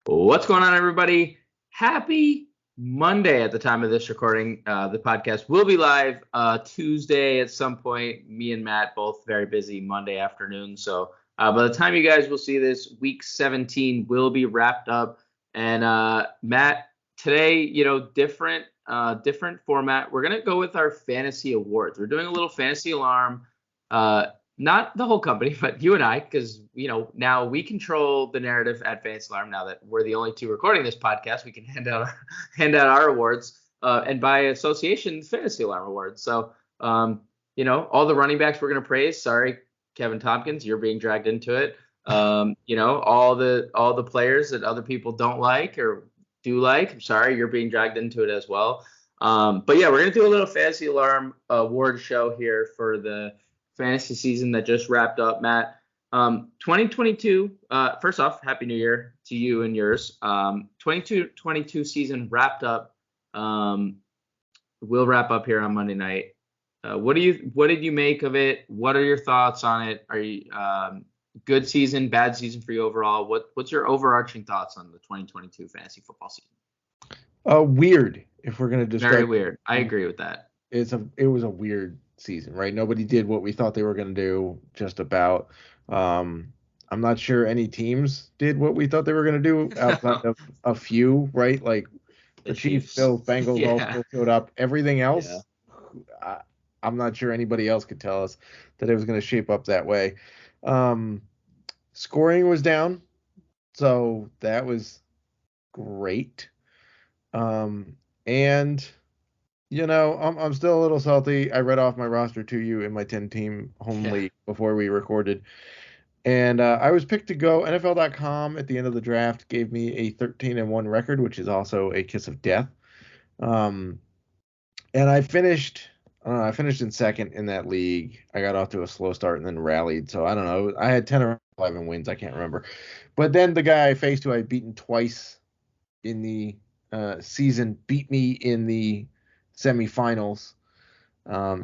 What's going on, everybody? Happy Monday at the time of this recording. The podcast will be live Tuesday at some point. Me and Matt both very busy Monday afternoon. So by the time you guys will see this, week 17 will be wrapped up. And Matt, today, different format. We're going to go with our fantasy awards. We're doing a little fantasy alarm. Not the whole company, but you and I, because, now we control the narrative at Fantasy Alarm. Now that we're the only two recording this podcast, we can hand out our awards, and by association, Fantasy Alarm awards. So, all the running backs we're going to praise. Sorry, Kevin Tompkins, you're being dragged into it. All the players that other people don't like or do like, I'm sorry, you're being dragged into it as well. But yeah, we're going to do a little Fantasy Alarm award show here for the fantasy season that just wrapped up, Matt. 2022, first off, Happy New Year to you and yours. 22 season wrapped up. We'll wrap up here on Monday night. What did you make of it? What are your thoughts on it? Are you good season, bad season for you overall? What's your overarching thoughts on the 2022 fantasy football season? Weird, if we're gonna describe. Very weird. I agree with that. It was a weird season, right? Nobody did what we thought they were going to do, just about. I'm not sure any teams did what we thought they were going to do outside of a few, right? Like the Chiefs, Bills, Bengals all still showed up. Everything else, I'm not sure anybody else could tell us that it was going to shape up that way. Scoring was down, so that was great. And I'm still a little salty. I read off my roster to you in my 10-team home league before we recorded. And I was picked to go. NFL.com at the end of the draft gave me a 13-1 record, which is also a kiss of death. And I finished in second in that league. I got off to a slow start and then rallied. So I don't know. I had 10 or 11 wins. I can't remember. But then the guy I faced, who I'd beaten twice in the season, beat me in the semifinals.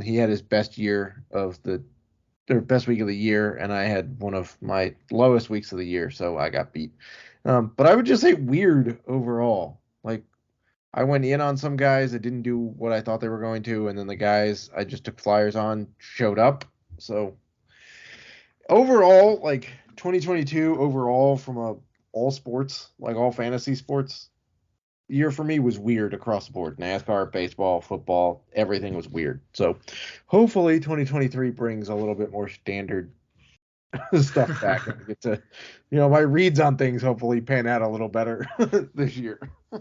He had his best best week of the year, and I had one of my lowest weeks of the year, so I got beat. But I would just say weird overall. Like, I went in on some guys that didn't do what I thought they were going to, and then the guys I just took flyers on showed up. So overall, like 2022 overall, from all sports, like all fantasy sports, year for me was weird across the board. NASCAR, baseball, football, everything was weird. So hopefully 2023 brings a little bit more standard stuff back. And get to, my reads on things hopefully pan out a little better this year.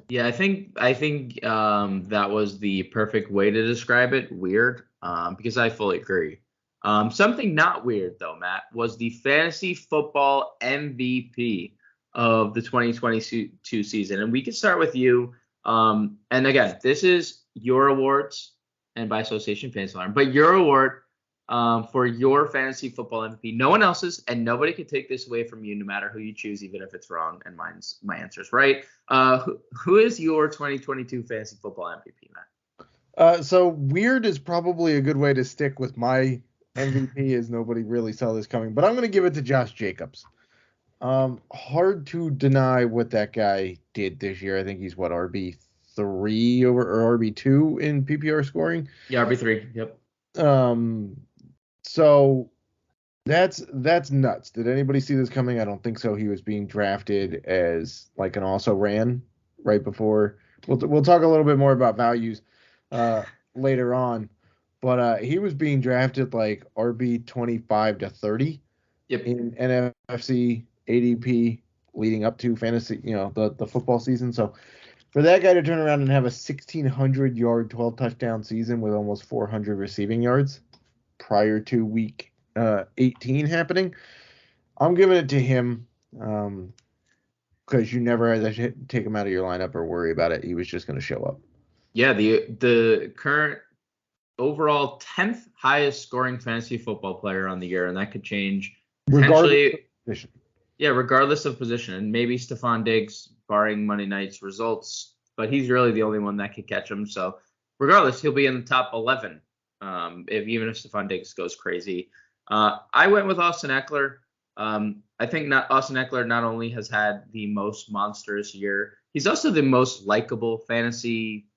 Yeah, I think that was the perfect way to describe it. Weird, because I fully agree. Something not weird though, Matt, was the fantasy football MVP of the 2022 season. And we can start with you. And again, this is your awards and by association Fantasy Alarm, but your award for your fantasy football MVP. No one else's, and nobody can take this away from you, no matter who you choose, even if it's wrong and my answer's right. Who is your 2022 fantasy football MVP, Matt? So weird is probably a good way to stick with my MVP, as nobody really saw this coming, but I'm going to give it to Josh Jacobs. Hard to deny what that guy did this year. I think he's RB3 or RB2 in PPR scoring. Yeah, RB3. Yep. So that's nuts. Did anybody see this coming? I don't think so. He was being drafted as like an also ran right before. We'll talk a little bit more about values later on, but he was being drafted like RB 25 to 30. Yep. In NFC ADP leading up to fantasy, the football season. So for that guy to turn around and have a 1,600 yard, 12 touchdown season with almost 400 receiving yards prior to week 18 happening, I'm giving it to him, because you never had to take him out of your lineup or worry about it. He was just going to show up. Yeah, the current overall 10th highest scoring fantasy football player on the year, and that could change regardless of position. Yeah, regardless of position. And maybe Stephon Diggs, barring Monday night's results, but he's really the only one that could catch him. So regardless, he'll be in the top 11 even if Stephon Diggs goes crazy. I went with Austin Eckler. I think not Austin Eckler not only has had the most monstrous year, he's also the most likable fantasy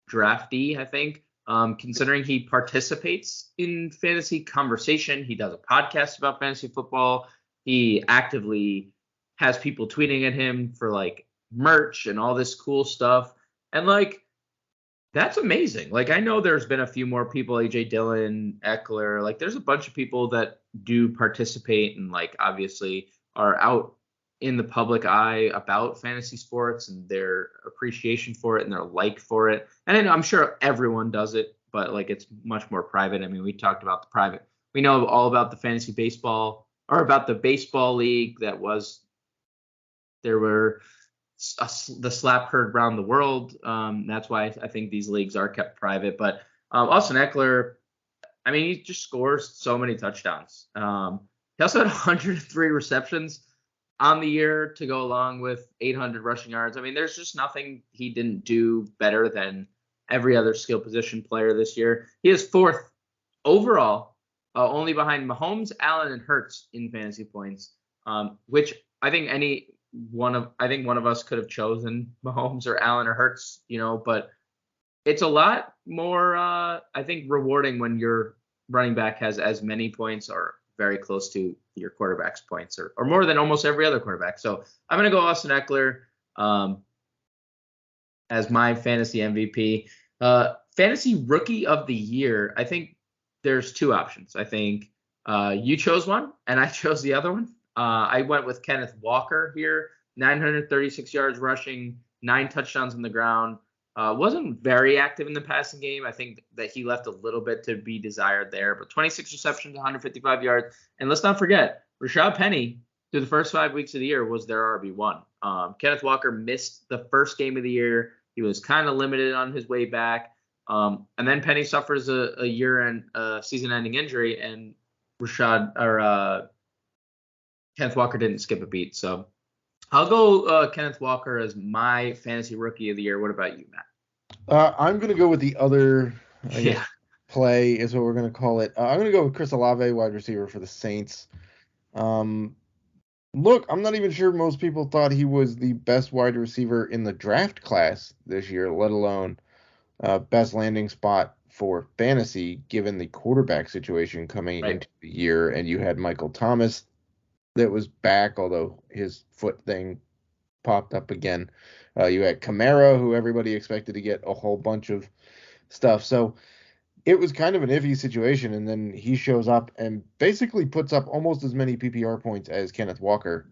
draftee, I think. Considering he participates in fantasy conversation, he does a podcast about fantasy football. He actively has people tweeting at him for like merch and all this cool stuff. And like, that's amazing. Like, I know there's been a few more people, AJ Dillon, Eckler, like there's a bunch of people that do participate and like obviously are out in the public eye about fantasy sports and their appreciation for it and their like for it. And I know, I'm sure everyone does it, but like it's much more private. I mean, we talked about the private. We know all about the fantasy baseball or about the baseball league that was there were the slap heard around the world. That's why I think these leagues are kept private. But Austin Eckler, I mean, he just scores so many touchdowns. He also had 103 receptions on the year to go along with 800 rushing yards. I mean, there's just nothing he didn't do better than every other skill position player this year. He is fourth overall, only behind Mahomes, Allen, and Hurts in fantasy points, which I think one of us could have chosen Mahomes or Allen or Hurts, but it's a lot more, I think, rewarding when your running back has as many points or very close to your quarterback's points or more than almost every other quarterback. So I'm going to go Austin Eckler as my fantasy MVP. Fantasy rookie of the year, I think there's two options. I think you chose one and I chose the other one. I went with Kenneth Walker here, 936 yards rushing, 9 touchdowns on the ground. Wasn't very active in the passing game. I think that he left a little bit to be desired there, but 26 receptions, 155 yards. And let's not forget, Rashad Penny, through the first 5 weeks of the year, was their RB1. Kenneth Walker missed the first game of the year. He was kind of limited on his way back. And then Penny suffers a year-end season-ending injury, and Kenneth Walker didn't skip a beat. So I'll go Kenneth Walker as my fantasy rookie of the year. What about you, Matt? I'm going to go with the other play is what we're going to call it. I'm going to go with Chris Olave, wide receiver for the Saints. Look, I'm not even sure most people thought he was the best wide receiver in the draft class this year, let alone best landing spot for fantasy, given the quarterback situation coming into the year. And you had Michael Thomas that was back, although his foot thing popped up again. You had Kamara, who everybody expected to get a whole bunch of stuff. So it was kind of an iffy situation, and then he shows up and basically puts up almost as many PPR points as Kenneth Walker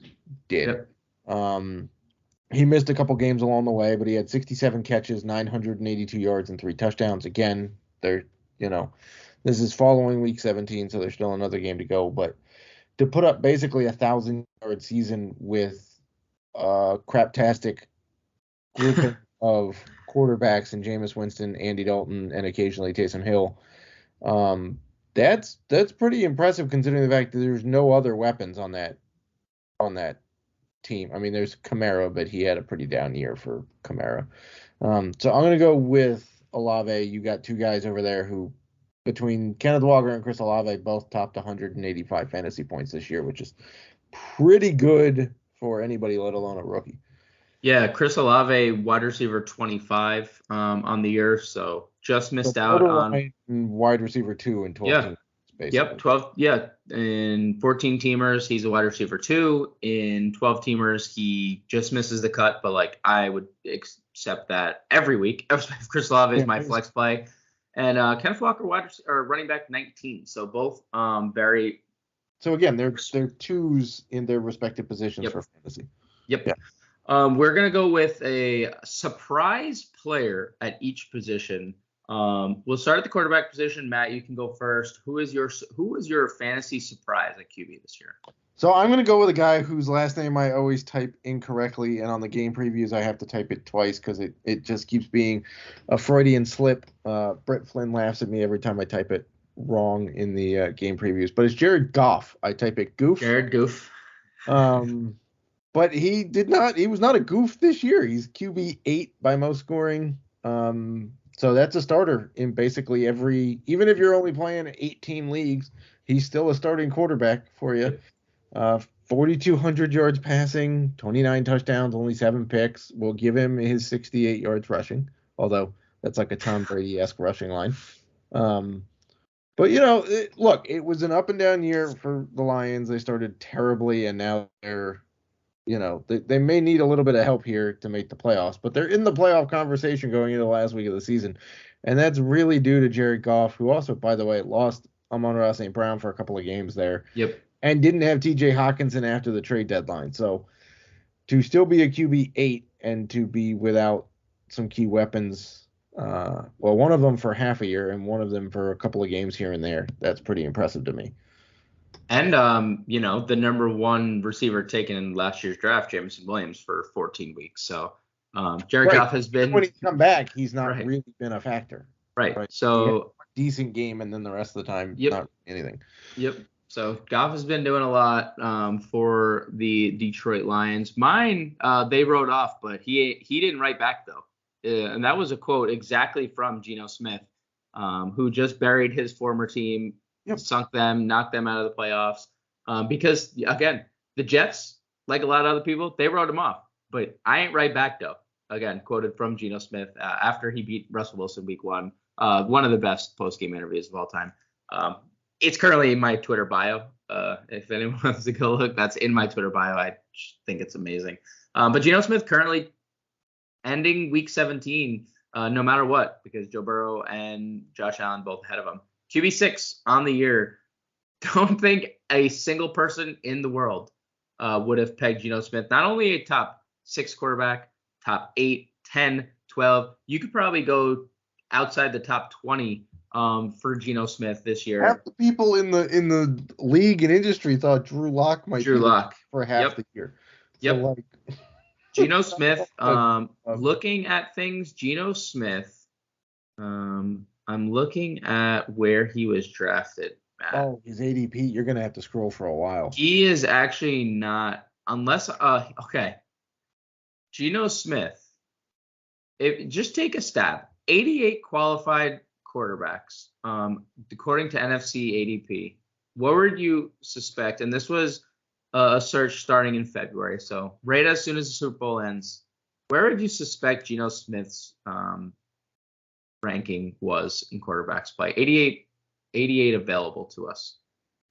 did. Yep. He missed a couple games along the way, but he had 67 catches, 982 yards, and 3 touchdowns. Again, this is following week 17, so there's still another game to go, but to put up basically 1,000-yard season with a craptastic group of quarterbacks and Jameis Winston, Andy Dalton, and occasionally Taysom Hill, that's pretty impressive considering the fact that there's no other weapons on that team. I mean, there's Kamara, but he had a pretty down year for Kamara. So I'm going to go with Olave. You got two guys over there who, between Kenneth Walker and Chris Olave, both topped 185 fantasy points this year, which is pretty good for anybody, let alone a rookie. Yeah, Chris Olave, wide receiver 25 on the year, so just missed out on wide receiver 2 in 12 teams. Basically. Yep, 12. Yeah, in 14 teamers, he's a wide receiver 2. In 12 teamers, he just misses the cut, but like I would accept that every week. Chris Olave is my flex play. And Kenneth Walker, running back 19. So both very. So again, they're twos in their respective positions for fantasy. Yep. Yeah. We're gonna go with a surprise player at each position. We'll start at the quarterback position. Matt, you can go first. Who was your fantasy surprise at QB this year? So I'm gonna go with a guy whose last name I always type incorrectly, and on the game previews I have to type it twice because it just keeps being a Freudian slip. Brett Flynn laughs at me every time I type it wrong in the game previews, but it's Jared Goff. I type it goof. Jared Goof. But he was not a goof this year. He's QB 8 by most scoring. So that's a starter in basically even if you're only playing 18 leagues, he's still a starting quarterback for you. 4,200 yards passing, 29 touchdowns, only 7 picks. We'll give him his 68 yards rushing, although that's like a Tom Brady-esque rushing line. But, look, it was an up and down year for the Lions. They started terribly, and now they're, they may need a little bit of help here to make the playoffs, but they're in the playoff conversation going into the last week of the season. And that's really due to Jared Goff, who also, by the way, lost Amon-Ra St. Brown for a couple of games there. Yep. And didn't have TJ Hawkinson after the trade deadline. So to still be a QB 8 and to be without some key weapons, one of them for half a year and one of them for a couple of games here and there, that's pretty impressive to me. And, the number one receiver taken in last year's draft, Jameson Williams, for 14 weeks. So Jared Goff has been. When he's come back, he's not really been a factor. Right. So decent game, and then the rest of the time, not anything. Yep. So Goff has been doing a lot for the Detroit Lions. Mine, they wrote off, but he didn't write back though, and that was a quote exactly from Geno Smith, who just buried his former team, sunk them, knocked them out of the playoffs. Because again, the Jets, like a lot of other people, they wrote him off, but I ain't right back though. Again, quoted from Geno Smith after he beat Russell Wilson week 1. One of the best post-game interviews of all time. It's currently in my Twitter bio. If anyone wants to go look, that's in my Twitter bio. I think it's amazing. But Geno Smith currently ending week 17, no matter what, because Joe Burrow and Josh Allen both ahead of him. QB6 on the year. Don't think a single person in the world would have pegged Geno Smith, not only a top 6 quarterback, top 8, 10, 12. You could probably go outside the top 20 for Geno Smith this year. Half the people in the league and industry thought Drew Lock might be for half the year. So Geno Smith, looking at things, Geno Smith, I'm looking at where he was drafted, Matt. Oh, his ADP, you're going to have to scroll for a while. He is actually not, unless, okay. Geno Smith, just take a stab. 88 qualified quarterbacks, according to NFC ADP. What would you suspect? And this was a search starting in February, so right as soon as the Super Bowl ends, where would you suspect Geno Smith's ranking was in quarterbacks play? 88 available to us.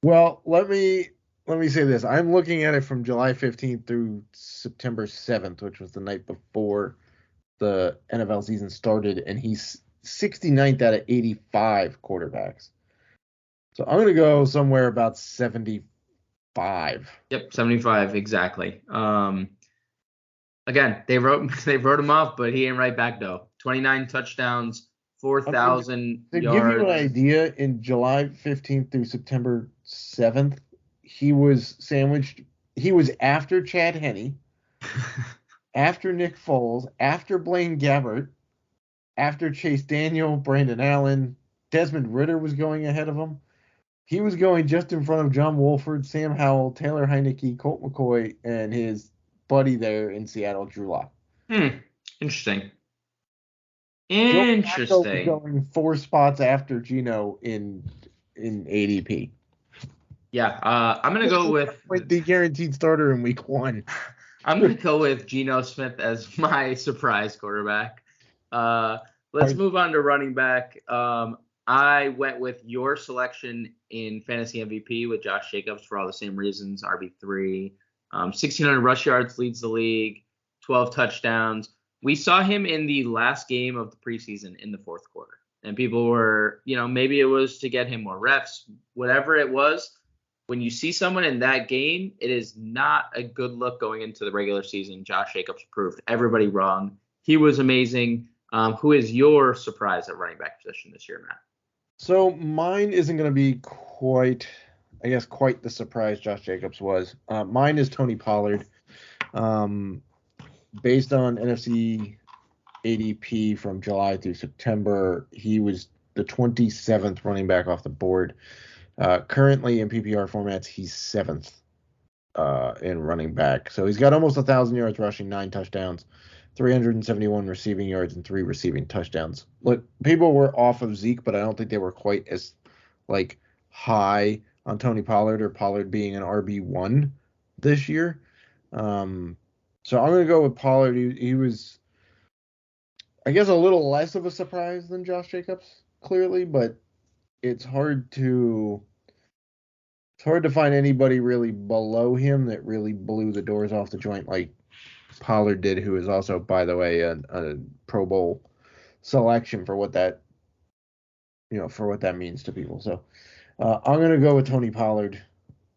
Well, let me say this. I'm looking at it from July 15th through September 7th, which was the night before the NFL season started, and he's 69th out of 85 quarterbacks. So I'm going to go somewhere about 75. Yep, 75 exactly. Again, they wrote him off, but he ain't right back though. 29 touchdowns, 4,000 yards. To give you an idea, in July 15th through September 7th, he was sandwiched. He was after Chad Henne, after Nick Foles, after Blaine Gabbert, after Chase Daniel, Brandon Allen. Desmond Ridder was going ahead of him. He was going just in front of John Wolford, Sam Howell, Taylor Heineke, Colt McCoy, and his buddy there in Seattle, Drew Lock. Interesting. Was going 4 spots after Geno in ADP. Yeah, I'm going to go with the guaranteed starter in week 1. I'm going to go with Geno Smith as my surprise quarterback. Let's move on to running back. I went with your selection in fantasy MVP with Josh Jacobs for all the same reasons. RB3, 1,600 rush yards, leads the league, 12 touchdowns. We saw him in the last game of the preseason in the fourth quarter. And people were, maybe it was to get him more reps, whatever it was. When you see someone in that game, it is not a good look going into the regular season. Josh Jacobs proved everybody wrong. He was amazing. Who is your surprise at running back position this year, Matt? So mine isn't going to be quite the surprise Josh Jacobs was. Mine is Tony Pollard. Based on NFC ADP from July through September, he was the 27th running back off the board. Currently in PPR formats, he's 7th in running back. So he's got almost 1,000 yards rushing, 9 touchdowns, 371 receiving yards, and 3 receiving touchdowns. Look, people were off of Zeke, but I don't think they were quite as high on Tony Pollard or Pollard being an RB1. this year. So I'm going to go with Pollard. He was, I guess, a little less of a surprise than Josh Jacobs, clearly, but it's hard to find anybody really below him that really blew the doors off the joint like Pollard did, who is also, by the way, a Pro Bowl selection for what that means to people. So I'm going to go with Tony Pollard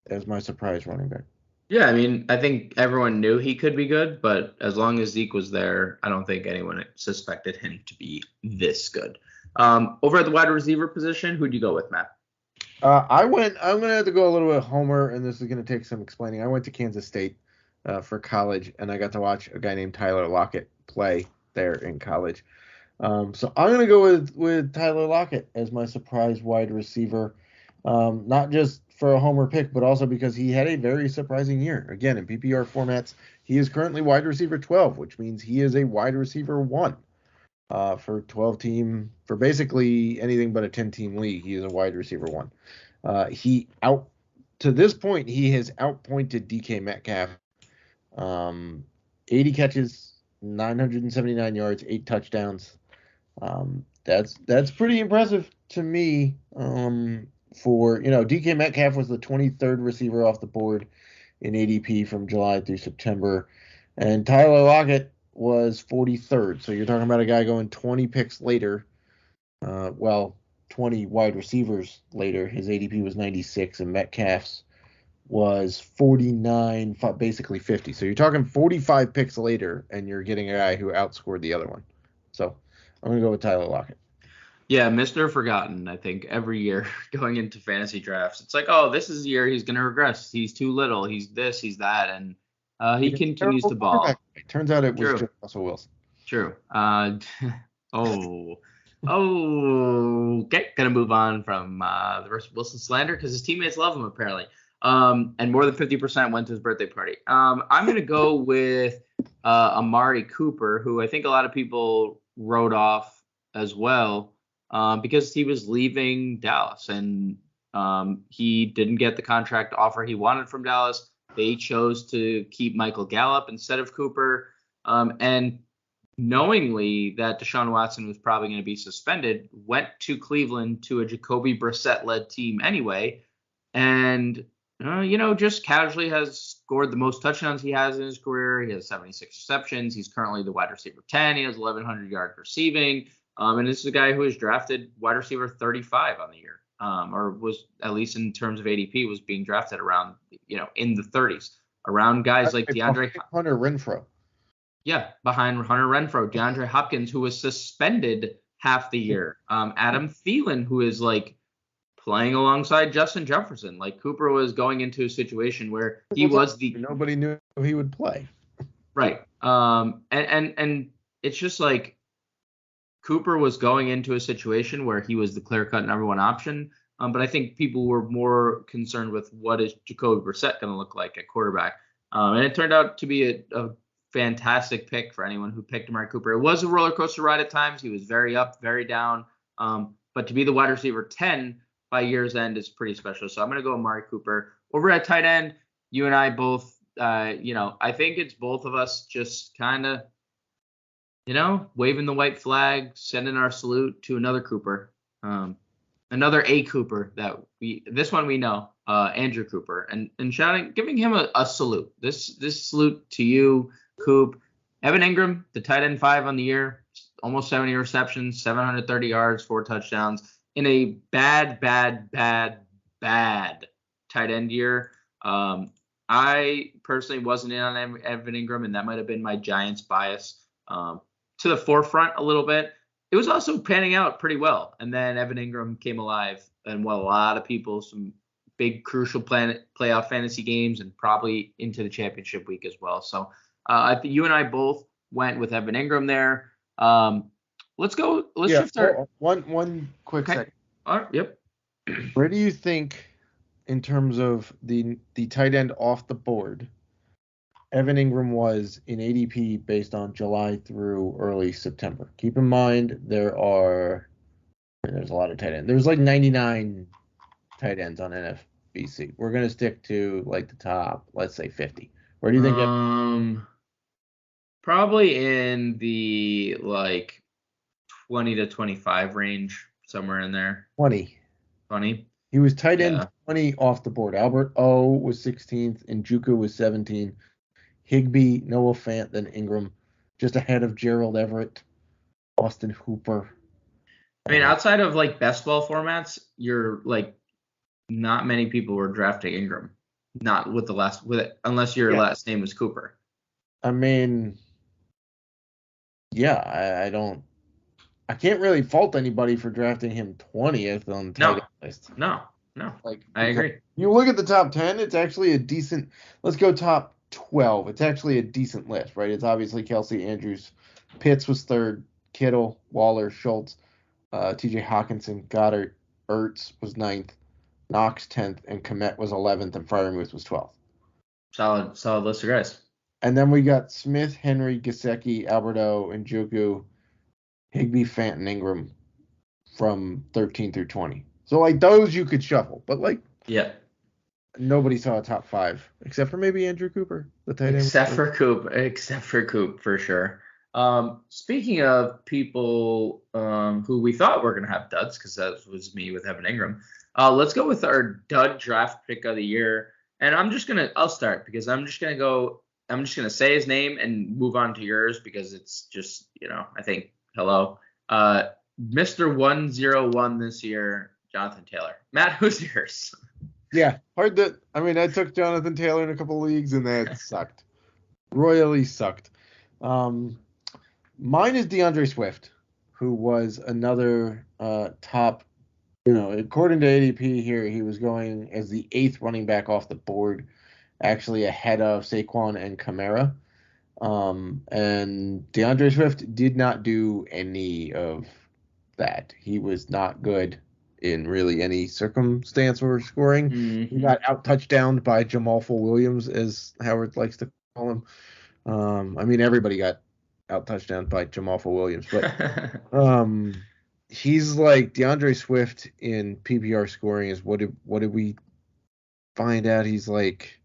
as my surprise running back. Yeah, I mean, I think everyone knew he could be good, but as long as Zeke was there, I don't think anyone suspected him to be this good. Over at the wide receiver position, who'd you go with, Matt? I'm going to have to go a little bit homer, and this is going to take some explaining. I went to Kansas State for college, and I got to watch a guy named Tyler Lockett play there in college. So I'm going to go with Tyler Lockett as my surprise wide receiver, not just for a homer pick, but also because he had a very surprising year. Again, in PPR formats, he is currently wide receiver 12, which means he is a wide receiver 1 for 12-team, for basically anything but a 10-team league. He is a wide receiver 1. To this point, he has outpointed DK Metcalf. 80 catches, 979 yards, 8 touchdowns. That's pretty impressive to me. DK Metcalf was the 23rd receiver off the board in ADP from July through September, and Tyler Lockett was 43rd. So you're talking about a guy going 20 picks later. 20 wide receivers later. His ADP was 96, and Metcalf's was 49, basically 50. So you're talking 45 picks later, and you're getting a guy who outscored the other one. So I'm going to go with Tyler Lockett. Yeah, Mr. Forgotten, I think, every year going into fantasy drafts. It's like, oh, this is the year he's going to regress. He's too little. He's this, he's that. And he continues to ball. It turns out it was just Russell Wilson. True. Okay. Going to move on from the Russell Wilson slander because his teammates love him, apparently. And more than 50% went to his birthday party. I'm going to go with Amari Cooper, who I think a lot of people wrote off as well. Because he was leaving Dallas and he didn't get the contract offer he wanted from Dallas. They chose to keep Michael Gallup instead of Cooper. And knowingly that Deshaun Watson was probably going to be suspended, went to Cleveland to a Jacoby Brissett-led team anyway. And, just casually has scored the most touchdowns he has in his career. He has 76 receptions. He's currently the wide receiver 10. He has 1,100 yards receiving. And this is a guy who was drafted wide receiver 35 on the year, or was, at least in terms of ADP, was being drafted around, in the 30s, around guys like Hunter Renfrow. Yeah, behind Hunter Renfrow, DeAndre Hopkins, who was suspended half the year, Adam Thielen, who is like playing alongside Justin Jefferson. Like Cooper was going into a situation where nobody knew he would play. Right. And it's just like, Cooper was going into a situation where he was the clear-cut number 1 option, but I think people were more concerned with what is Jacoby Brissett going to look like at quarterback. And it turned out to be a fantastic pick for anyone who picked Amari Cooper. It was a roller coaster ride at times. He was very up, very down. But to be the wide receiver 10 by year's end is pretty special. So I'm going to go Amari Cooper. Over at tight end, you and I both, I think it's both of us just kind of, waving the white flag, sending our salute to another Cooper, another A Cooper this one we know, Andrew Cooper, and giving him a salute. This salute to you, Coop. Evan Ingram, the tight end 5 on the year, almost 70 receptions, 730 yards, 4 touchdowns in a bad tight end year. I personally wasn't in on Evan Ingram, and that might have been my Giants bias. To the forefront a little bit. It was also panning out pretty well. And then Evan Ingram came alive and won a lot of people some big crucial playoff fantasy games and probably into the championship week as well. So I think you and I both went with Evan Ingram there. Let's shift our one quick second. All right, yep. Where do you think, in terms of the tight end off the board, Evan Ingram was in ADP based on July through early September? Keep in mind there's a lot of tight ends. There's like 99 tight ends on BC? We're gonna stick to like the top, let's say 50. Where do you think? Probably in the like 20 to 25 range, somewhere in there. 20. 20. He was tight end Yeah. 20 off the board. Albert O was 16th, and Juku was 17. Higbee, Noah Fant, then Ingram, just ahead of Gerald Everett, Austin Hooper. I mean, outside of like best ball formats, you're like not many people were drafting Ingram. Not with unless your last name was Cooper. I mean, yeah, I can't really fault anybody for drafting him 20th on the tight end list. No. Like, I agree. You look at the top 10, it's actually a decent. Let's go top 12. It's actually a decent list, right? It's obviously Kelsey, Andrews, Pitts was third, Kittle, Waller, Schultz, T.J. Hawkinson, Goddard, Ertz was 9th, Knox 10th, and Komet was 11th, and Freiermuth was 12th. Solid list of guys. And then we got Smith, Henry, Gesicki, Alberto, and Njoku, Higbee, Fant, and Ingram from 13 through 20. So, like, those you could shuffle. But, like, nobody saw a top 5, except for maybe Andrew Cooper, the tight end. Except for Coop, for sure. Speaking of people who we thought were going to have duds, because that was me with Evan Ingram, let's go with our dud draft pick of the year. And I'll start because I'm just going to say his name and move on to yours because it's just, I think, hello. Mr. 101 this year, Jonathan Taylor. Matt, who's yours? Yeah, I took Jonathan Taylor in a couple leagues and that sucked. Royally sucked. Mine is DeAndre Swift, who was another top, according to ADP here, he was going as the 8th running back off the board, actually ahead of Saquon and Kamara. And DeAndre Swift did not do any of that. He was not good in really any circumstance or scoring. Mm-hmm. He got out-touchdowned by Jamal Williams, as Howard likes to call him. Everybody got out-touchdowned by Jamal Williams, but he's like DeAndre Swift in PPR scoring is what did we find out? He's like,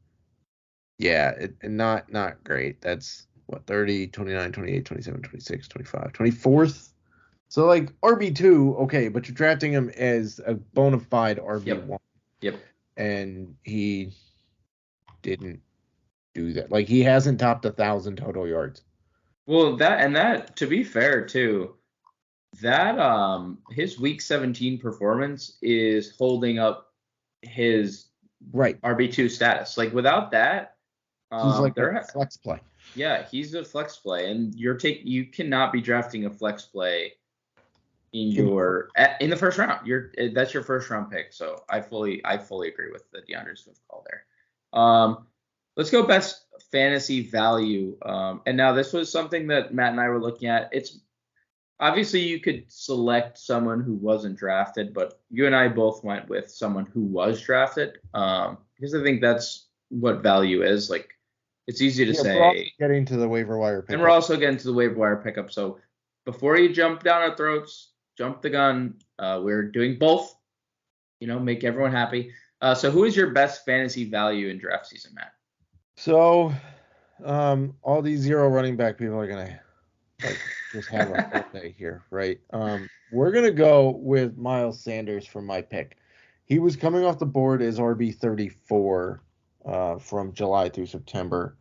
not great. That's what, 30, 29, 28, 27, 26, 25, 24th. So, like, RB2, okay, but you're drafting him as a bona fide RB1. Yep. And he didn't do that. Like, he hasn't topped 1,000 total yards. Well, that to be fair, too, that his Week 17 performance is holding up his RB2 status. Like, without that, he's like a flex play. Yeah, he's a flex play, and you cannot be drafting a flex play in the first round. That's your first round pick. So I fully agree with the DeAndre Swift call there. Let's go best fantasy value. And now this was something that Matt and I were looking at. It's obviously you could select someone who wasn't drafted, but you and I both went with someone who was drafted. Because I think that's what value is. Like, it's easy to say. We're also getting to the waiver wire pickup. And we're also getting to the waiver wire pickup. So before you jump down our throats, jump the gun. We're doing both. Make everyone happy. So who is your best fantasy value in draft season, Matt? So, all these zero running back people are gonna just have a birthday here, right? We're gonna go with Miles Sanders for my pick. He was coming off the board as RB 34 from July through September.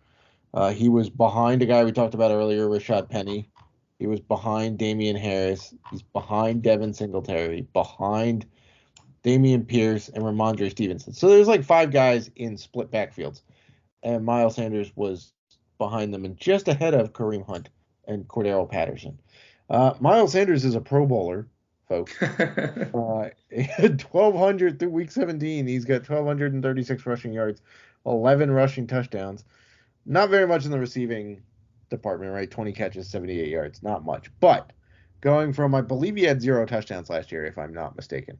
He was behind a guy we talked about earlier, Rashad Penny. He was behind Damian Harris. He's behind Devin Singletary, behind Damian Pierce, and Ramondre Stevenson. So there's like 5 guys in split backfields. And Miles Sanders was behind them and just ahead of Kareem Hunt and Cordero Patterson. Miles Sanders is a Pro Bowler, folks. 1,200 through Week 17. He's got 1,236 rushing yards, 11 rushing touchdowns. Not very much in the receiving department, right? 20 catches, 78 yards. Not much. But going from, I believe he had 0 touchdowns last year, if I'm not mistaken,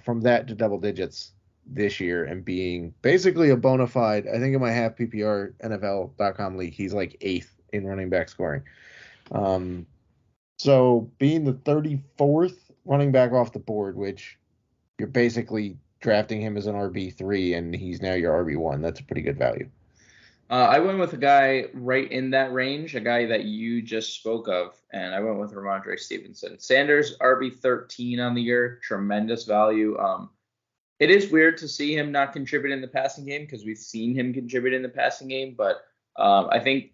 from that to double digits this year and being basically a bona fide, I think in my half PPR NFL.com league, he's like 8th in running back scoring. So being the 34th running back off the board, which you're basically drafting him as an RB3, and he's now your RB1. That's a pretty good value. I went with a guy right in that range, a guy that you just spoke of, and I went with Ramondre Stevenson. Sanders, RB13 on the year, tremendous value. It is weird to see him not contribute in the passing game because we've seen him contribute in the passing game, but I think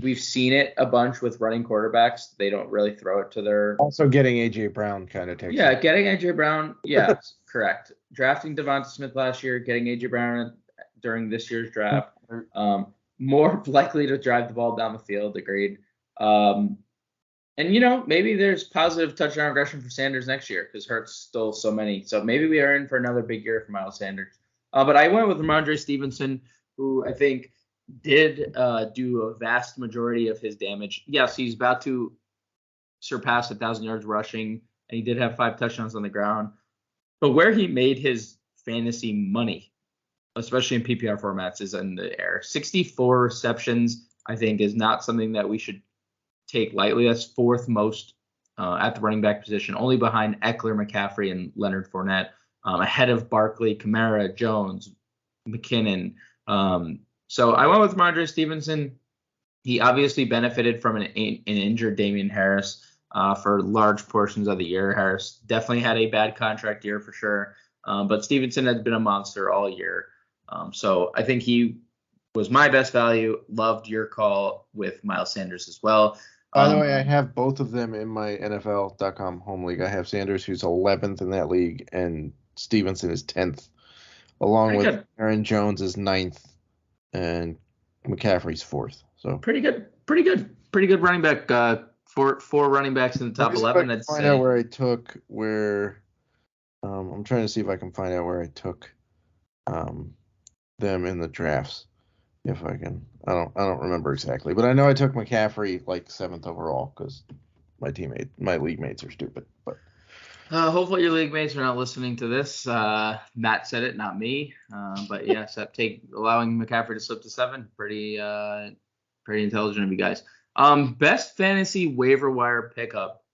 we've seen it a bunch with running quarterbacks. They don't really throw it to their. Also, getting A.J. Brown kind of takes. Yeah, getting A.J. Brown. Yeah, correct. Drafting Devonta Smith last year, getting A.J. Brown during this year's draft. More likely to drive the ball down the field. Agreed. And maybe there's positive touchdown regression for Sanders next year because Hurts stole so many. So maybe we are in for another big year for Miles Sanders. But I went with Ramondre Stevenson, who I think did do a vast majority of his damage. Yes, he's about to surpass 1,000 yards rushing, and he did have 5 touchdowns on the ground. But where he made his fantasy money, especially in PPR formats, is in the air. 64 receptions, I think, is not something that we should take lightly. That's 4th most at the running back position, only behind Eckler, McCaffrey, and Leonard Fournette, ahead of Barkley, Kamara, Jones, McKinnon. So I went with Ramondre Stevenson. He obviously benefited from an injured Damian Harris for large portions of the year. Harris definitely had a bad contract year for sure, but Stevenson has been a monster all year. So I think he was my best value. Loved your call with Miles Sanders as well. By the way, I have both of them in my NFL.com home league. I have Sanders, who's 11th in that league, and Stevenson is 10th, along with Aaron Jones is 9th, and McCaffrey's 4th. So pretty good running back. Four running backs in the top 11. I'm trying to see if I can find out where I took them in the drafts. If I can, I don't remember exactly, but I know I took McCaffrey like 7th overall because my league mates are stupid. But hopefully your league mates are not listening to this. Matt said it, not me. But yes, allowing McCaffrey to slip to 7, pretty intelligent of you guys. Best fantasy waiver wire pickup,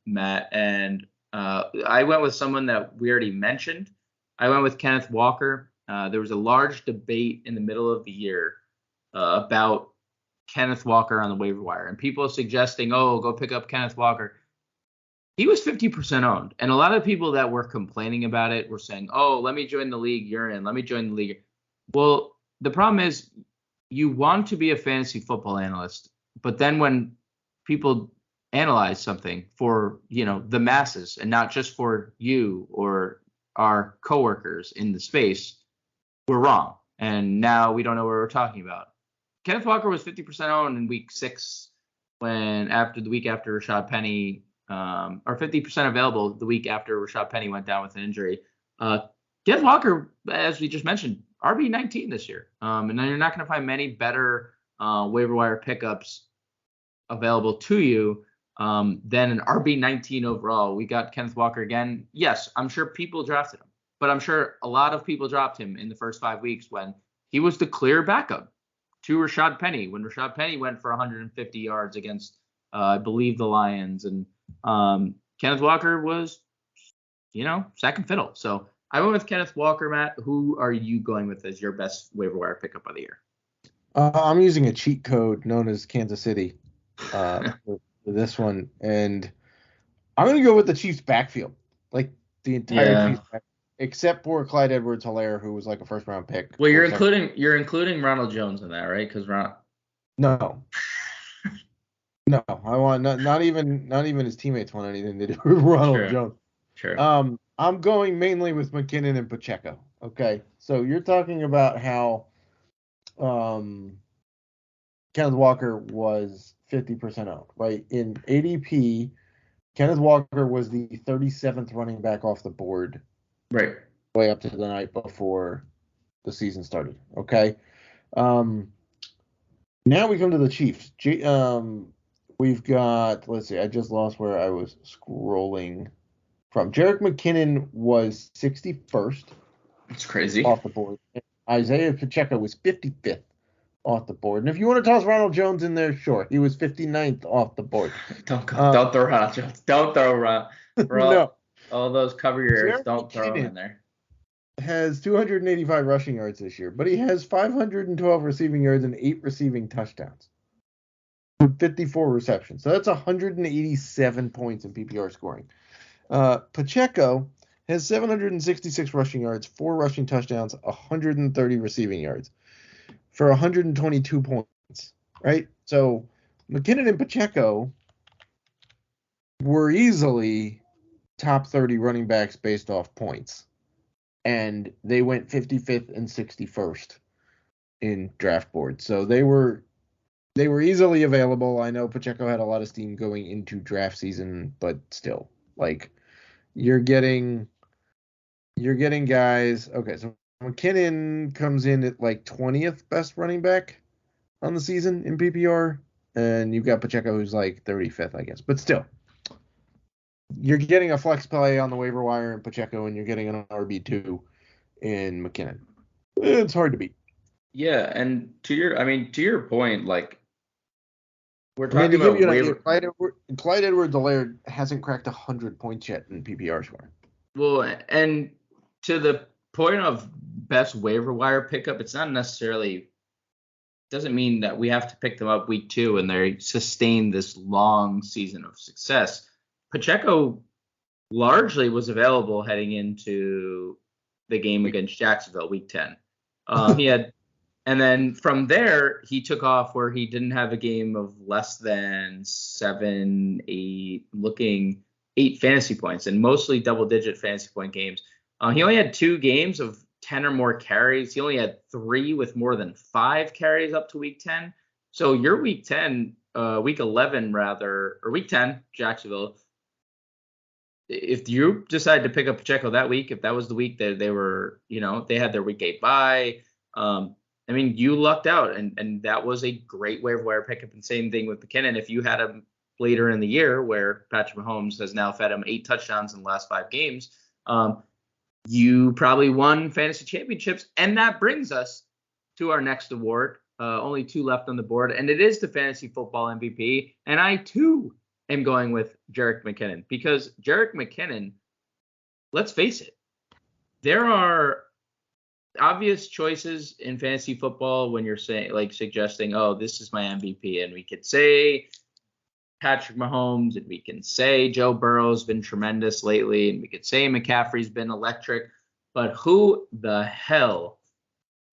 Matt, and I went with someone that we already mentioned. I went with Kenneth Walker. There was a large debate in the middle of the year about Kenneth Walker on the waiver wire, and people suggesting, go pick up Kenneth Walker. He was 50% owned, and a lot of people that were complaining about it were saying, let me join the league you're in. Let me join the league. Well, the problem is you want to be a fantasy football analyst, but then when people analyze something for, the masses and not just for you or our coworkers in the space, we're wrong. And now we don't know what we're talking about. Kenneth Walker was 50% owned in week 6 the week after Rashad Penny, or 50% available the week after Rashad Penny went down with an injury. Kenneth Walker, as we just mentioned, RB19 this year. And then you're not going to find many better waiver wire pickups available to you than an RB19 overall. We got Kenneth Walker again. Yes, I'm sure people drafted him, but I'm sure a lot of people dropped him in the first 5 weeks when he was the clear backup to Rashad Penny, when Rashad Penny went for 150 yards against, I believe, the Lions. And Kenneth Walker was, second fiddle. So I went with Kenneth Walker, Matt. Who are you going with as your best waiver wire pickup of the year? I'm using a cheat code known as Kansas City for this one, and I'm going to go with the Chiefs backfield, like the entire Chiefs backfield, except for Clyde Edwards-Helaire, who was like a first-round pick. Well, you're including Ronald Jones in that, right? Because No, I want not even his teammates want anything to do with Ronald Jones. Sure. I'm going mainly with McKinnon and Pacheco. Okay, so you're talking about how Kenneth Walker was 50% owned, right? In ADP, Kenneth Walker was the 37th running back off the board, right, way up to the night before the season started. Okay. Now we come to the Chiefs. We've got, let's see, I just lost where I was scrolling from. Jerick McKinnon was 61st. That's crazy. Off the board. Isaiah Pacheco was 55th off the board. And if you want to toss Ronald Jones in there, sure. He was 59th off the board. Don't throw Ronald Jones. Don't throw Ron. No. All those cover your ears. Don't throw him in there. has 285 rushing yards this year, but he has 512 receiving yards and 8 receiving touchdowns with 54 receptions. So that's 187 points in PPR scoring. Pacheco has 766 rushing yards, 4 rushing touchdowns, 130 receiving yards for 122 points, right? So McKinnon and Pacheco were easily top 30 running backs based off points. And they went 55th and 61st in draft boards. So they were easily available. I know Pacheco had a lot of steam going into draft season, but still, like you're getting guys. Okay, so McKinnon comes in at like 20th best running back on the season in PPR, and you've got Pacheco who's like 35th, I guess. But still, you're getting a flex play on the waiver wire in Pacheco, and you're getting an RB2 in McKinnon. It's hard to beat. Yeah, and to your point, like we're I mean, talking to give about you an waiver. idea, Clyde Edwards-Helaire hasn't cracked 100 points yet in PPR scoring. Well, and to the point of best waiver wire pickup, it's not necessarily doesn't mean that we have to pick them up week 2 and they sustain this long season of success. Pacheco largely was available heading into the game against Jacksonville, week 10. He had, and then from there he took off where he didn't have a game of less than 7, 8, looking 8 fantasy points, and mostly double-digit fantasy point games. He only had 2 games of 10 or more carries. He only had 3 with more than 5 carries up to week 10. So your week 10, week 11 rather, or week 10, Jacksonville. If you decide to pick up Pacheco that week, if that was the week that they were, they had their week 8 bye. I mean, you lucked out, and that was a great waiver wire pickup. And same thing with McKinnon. If you had him later in the year, where Patrick Mahomes has now fed him 8 touchdowns in the last 5 games, you probably won fantasy championships. And that brings us to our next award. Only 2 left on the board, and it is the fantasy football MVP. And I too am going with Jerick McKinnon, because Jerick McKinnon, let's face it, there are obvious choices in fantasy football when you're suggesting, oh, this is my MVP, and we could say Patrick Mahomes, and we can say Joe Burrow's been tremendous lately, and we could say McCaffrey's been electric, but who the hell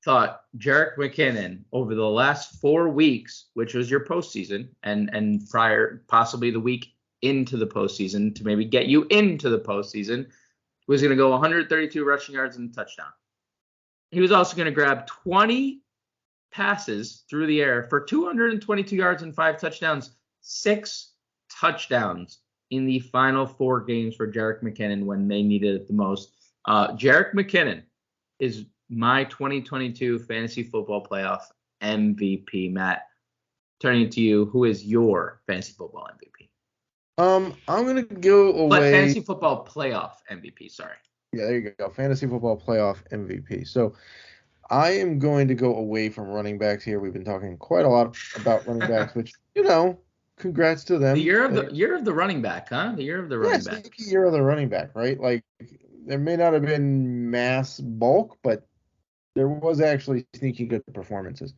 thought Jerick McKinnon over the last 4 weeks, which was your postseason, and prior, possibly the week into the postseason to maybe get you into the postseason, was going to go 132 rushing yards and a touchdown? He was also going to grab 20 passes through the air for 222 yards and 5 touchdowns, 6 touchdowns in the final 4 games for Jerick McKinnon when they needed it the most. Jerick McKinnon is my 2022 fantasy football playoff MVP. Matt, turning to you, who is your fantasy football MVP? I'm gonna go away. Fantasy football playoff MVP. Sorry. Yeah, there you go. Fantasy football playoff MVP. So I am going to go away from running backs here. We've been talking quite a lot about running backs, which congrats to them. The year of the running back, huh? The year of the running back. Year of the running back, right? Like there may not have been mass bulk, but there was actually sneaky good performances.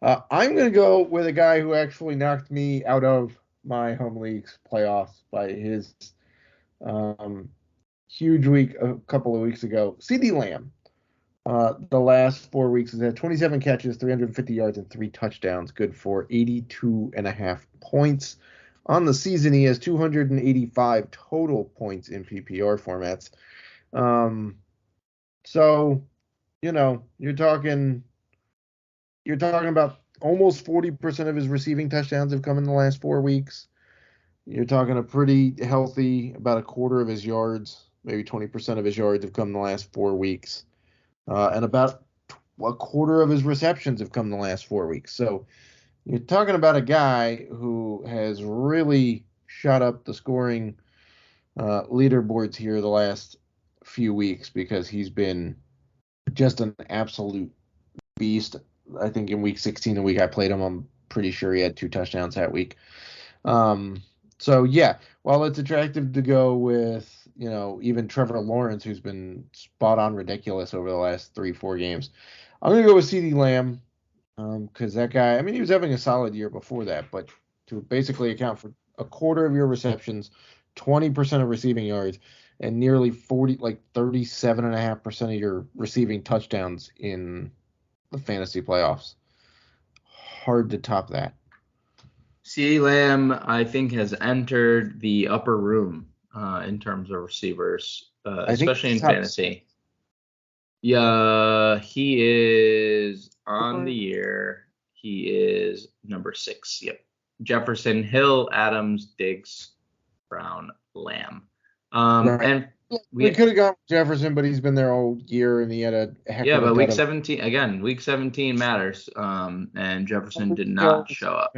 I'm going to go with a guy who actually knocked me out of my home league's playoffs by his huge week a couple of weeks ago. CD Lamb. The last 4 weeks has had 27 catches, 350 yards, and 3 touchdowns. Good for 82.5 points. On the season, he has 285 total points in PPR formats. So, you're talking about almost 40% of his receiving touchdowns have come in the last 4 weeks. You're talking a pretty healthy, about a quarter of his yards, maybe 20% of his yards have come in the last 4 weeks. And about a quarter of his receptions have come in the last 4 weeks. So you're talking about a guy who has really shot up the scoring leaderboards here the last few weeks, because he's been just an absolute beast. I think in week 16, the week I played him, I'm pretty sure he had 2 touchdowns that week. So yeah, while it's attractive to go with even Trevor Lawrence, who's been spot on ridiculous over the last 3-4 games. I'm going to go with CeeDee Lamb because that guy, I mean, he was having a solid year before that, but to basically account for a quarter of your receptions, 20% of receiving yards, and nearly 37.5% of your receiving touchdowns in the fantasy playoffs. Hard to top that. CeeDee Lamb, I think, has entered the upper room in terms of receivers, especially in fantasy. Yeah, he is on the year. He is number 6. Yep. Jefferson, Hill, Adams, Diggs, Brown, Lamb. Right. And we could have gone with Jefferson, but he's been there all year and he had a heck of a but week 17 matters. And Jefferson did not show up.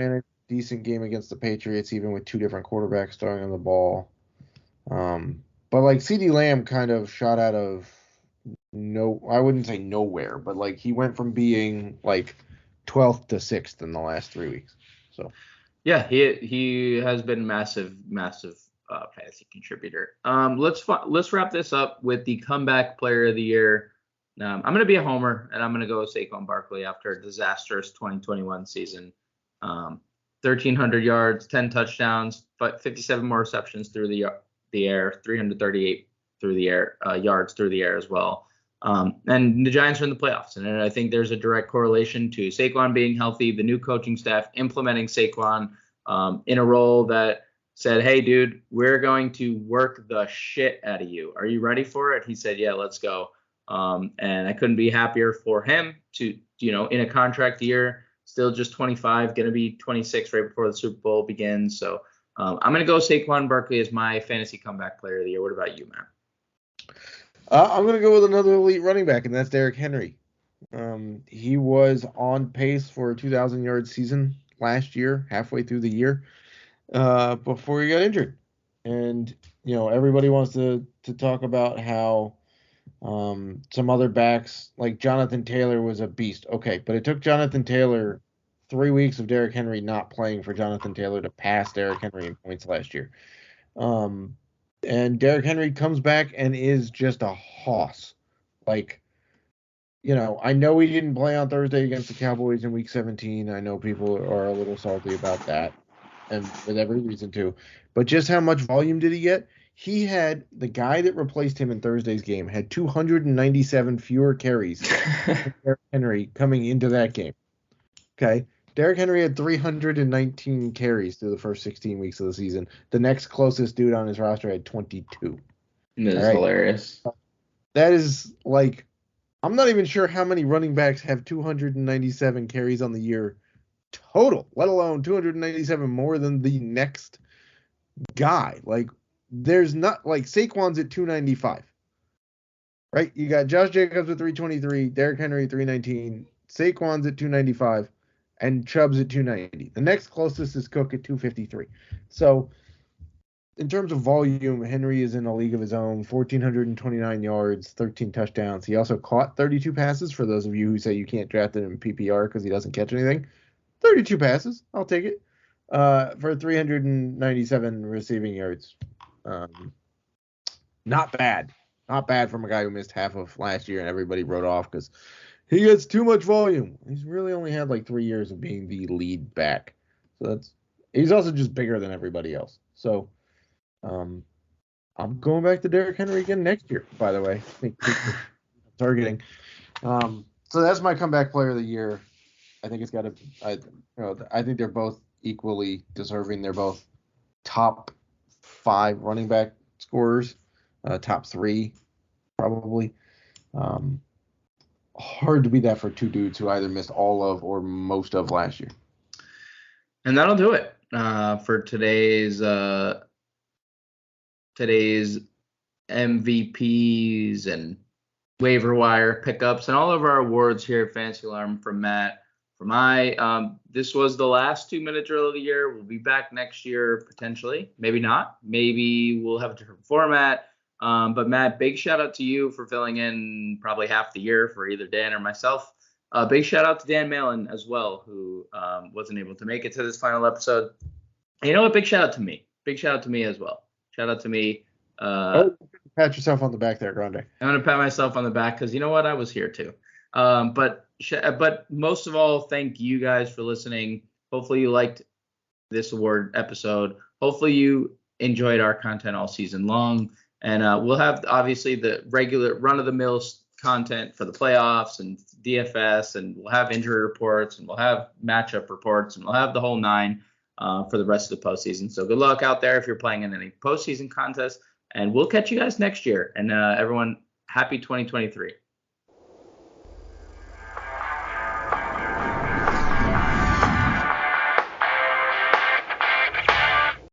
Decent game against the Patriots, even with 2 different quarterbacks throwing on the ball. But like CeeDee Lamb kind of shot out of I wouldn't say nowhere, but like he went from being like 12th to 6th in the last 3 weeks. So yeah, he has been massive fantasy contributor. Let's wrap this up with the comeback player of the year. I'm going to be a homer, and I'm going to go with Saquon Barkley after a disastrous 2021 season. 1,300 yards, 10 touchdowns, but 57 more receptions through the air, 338 through the air yards through the air as well. And the Giants are in the playoffs, and I think there's a direct correlation to Saquon being healthy, the new coaching staff implementing Saquon in a role that said, hey, dude, we're going to work the shit out of you. Are you ready for it? He said, yeah, let's go. And I couldn't be happier for him to, in a contract year, still just 25, going to be 26 right before the Super Bowl begins. So I'm going to go Saquon Barkley as my fantasy comeback player of the year. What about you, Matt? I'm going to go with another elite running back, and that's Derrick Henry. He was on pace for a 2,000-yard season last year, halfway through the year, before he got injured. And, everybody wants to talk about how some other backs, like Jonathan Taylor, was a beast. Okay, but it took Jonathan Taylor 3 weeks of Derrick Henry not playing for Jonathan Taylor to pass Derrick Henry in points last year. And Derrick Henry comes back and is just a hoss. Like, I know he didn't play on Thursday against the Cowboys in Week 17. I know people are a little salty about that, and with every reason to. But just how much volume did he get? He had the guy that replaced him in Thursday's game had 297 fewer carries than Derrick Henry coming into that game. Okay. Derrick Henry had 319 carries through the first 16 weeks of the season. The next closest dude on his roster had 22. That is hilarious. That is like, I'm not even sure how many running backs have 297 carries on the year total, let alone 297 more than the next guy. Like, there's not, like, Saquon's at 295. Right? You got Josh Jacobs at 323, Derrick Henry at 319, Saquon's at 295. And Chubb's at 290. The next closest is Cook at 253. So, in terms of volume, Henry is in a league of his own. 1,429 yards, 13 touchdowns. He also caught 32 passes. For those of you who say you can't draft him in PPR because he doesn't catch anything, 32 passes. I'll take it. For 397 receiving yards. Not bad. Not bad from a guy who missed half of last year and everybody wrote off because he gets too much volume. He's really only had like 3 years of being the lead back. So he's also just bigger than everybody else. So I'm going back to Derrick Henry again next year, by the way. Targeting. So that's my comeback player of the year. I think it's got to I think they're both equally deserving. They're both top 5 running back scorers, top 3 probably. Hard to be that for 2 dudes who either missed all of or most of last year. And that'll do it for today's MVPs and waiver wire pickups and all of our awards here at Fantasy Alarm from Matt. From this was the last 2-minute drill of the year. We'll be back next year potentially. Maybe not. Maybe we'll have a different format. But Matt, big shout out to you for filling in probably half the year for either Dan or myself. Big shout out to Dan Malin as well, who wasn't able to make it to this final episode. And you know what? Big shout out to me. Big shout out to me as well. Shout out to me. Oh, pat yourself on the back there, Grande. I'm gonna pat myself on the back because you know what, I was here too. But most of all, thank you guys for listening. Hopefully you liked this award episode. Hopefully you enjoyed our content all season long, and we'll have obviously the regular run-of-the-mill content for the playoffs and DFS, and we'll have injury reports, and we'll have matchup reports, and we'll have the whole nine for the rest of the postseason. So good luck out there if you're playing in any postseason contests, and we'll catch you guys next year. And everyone, happy 2023.